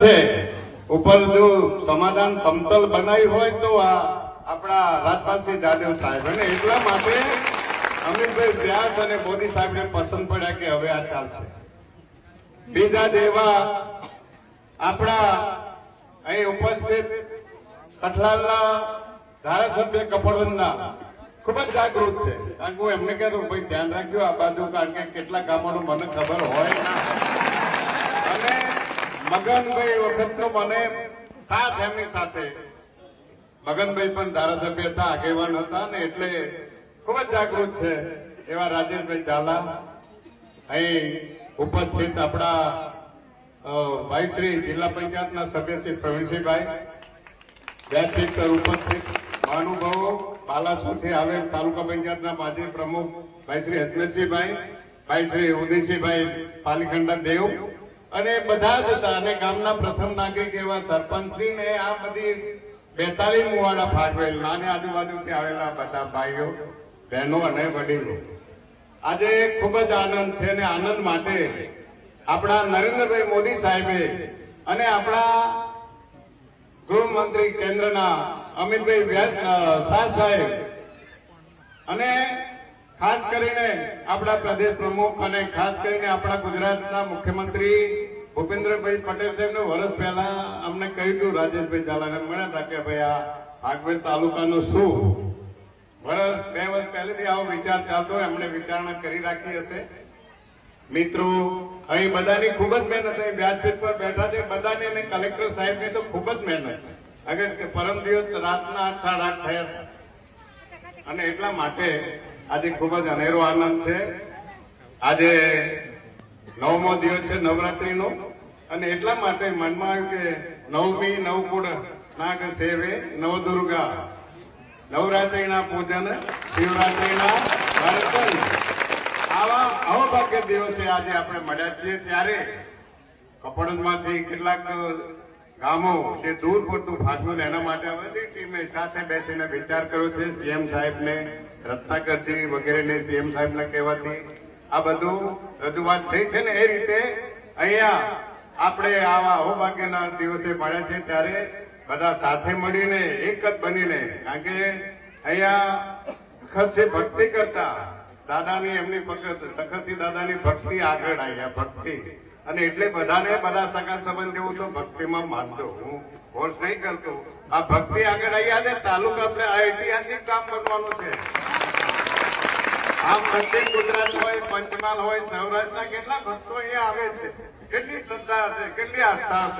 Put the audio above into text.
છે ઉપર જો સમાધાન સમતલ બનાવી હોય તો આ આપણા રાજપાલસિંહ જાદવ સાહેબ અને એટલા માટે અમિતભાઈ વ્યાસ અને મોદી સાહેબને પસંદ પડ્યા કે હવે આ ચાલશે. બીજા જેવા આપણા અહીં ઉપસ્થિત કઠલાલના ધારાસભ્ય કપડવંતના ખૂબ જ જાગૃત છે. કારણ કે હું એમને કહેતો ભાઈ ધ્યાન રાખજો આ બાજુ, કારણ કે કેટલા ગામોનું મને ખબર હોય ના. અને મગનભાઈ વખતનો મને સાથ એમની સાથે, મગનભાઈ પણ ધારાસભ્ય હતા, આગેવાન હતા ને એટલે ખૂબ જ જાગૃત છે એવા રાજેશભાઈ ઝાલા, અહીં ઉપસ્થિત આપણા ભાઈ શ્રી જિલ્લા પંચાયતના સભ્ય શ્રી પ્રવીણસિંહભાઈ, વ્યાસપીઠ પર ઉપસ્થિત મહાનુભાવો, બાલાસુરથી આવેલ તાલુકા પંચાયતના માજી પ્રમુખ ભાઈ શ્રી હજમેરસિંહભાઈ, ભાઈ શ્રી ઉદયસિંહભાઈ પાલીખંડા દેવ અને બધા જ અને ગામના પ્રથમ નાગરિક એવા સરપંચશ્રી ને આ બધી 42 મુવાડા ફાળવેલ નાની આજુબાજુથી આવેલા બધા ભાઈઓ બહેનો અને વડીલો, આજે ખૂબ જ આનંદ છે. અને આનંદ માટે આપણા નરેન્દ્રભાઈ મોદી સાહેબે અને આપણા ગૃહમંત્રી કેન્દ્રના અમિતભાઈ શાહ સાહેબ અને ખાસ કરીને આપણા પ્રદેશ પ્રમુખ અને ખાસ કરીને આપણા ગુજરાતના મુખ્યમંત્રી ભૂપેન્દ્રભાઈ પટેલ સાહેબને વર્ષ પહેલા અમને કહ્યું હતું, રાજેશભાઈ ઝાલાને મળ્યા હતા કે ભાઈ આ ભાગવેલ તાલુકાનું શું, વર્ષ 2 વર્ષ પહેલેથી આવો વિચાર ચાલતો હોય, એમણે વિચારણા કરી રાખી હશે. મિત્રો અહીં બધાની ખૂબ જ મહેનત, અહીં વ્યાસપીઠ પર બેઠા છે બધાની અને કલેક્ટર સાહેબની તો ખૂબ જ મહેનત. અગર પરમ દિવસ રાતના 8, 8:30 થયા અને એટલા માટે આજે ખૂબ જ અનેરો આનંદ છે. આજે 9મો દિવસ છે નવરાત્રીનો અને એટલા માટે મનમાં આવ્યું કે નવમી નવકુળ નાગ સેવે નવદુર્ગા, નવરાત્રીના પૂજન શિવરાત્રીના વર્તન, આવા અવભાગ્ય દિવસે આજે આપણે મળ્યા છીએ. ત્યારે કપડમાંથી કેટલાક ગામો જે દૂર પડતું ફાટવું એના માટે બધી ટીમે સાથે બેસીને વિચાર કર્યો છે. સીએમ સાહેબને, રત્નાકરજી વગેરેને સીએમ સાહેબને કહેવાથી આ બધું રજૂઆત થઈ છે ને એ રીતે અહીંયા આપણે આવા અહોભાગ્યના દિવસે મળ્યા છે. ત્યારે બધા સાથે મળીને એક જ બનીને, કારણ કે અહીંયા તખતસિંહ ભક્તિ કરતા દાદાની એમની તખતસિંહ દાદાની ભક્તિ આગળ આવી, ભક્તિ અને એટલે બધાને બધા સગા સંબંધ જેવું તો ભક્તિમાં માનજો, હું ફોર્સ નહીં કરતો. આ ભક્તિ આગળ આવી અને તાલુકા આપણે ઐતિહાસિક કામ બનવાનું છે. આમ દક્ષિણ ગુજરાત હોય, પંચમહાલ હોય, સૌરાષ્ટ્રના કેટલા ભક્તો અહીંયા આવે છે, કેટલી શ્રદ્ધા હશે, કેટલી આસ્થા હશે.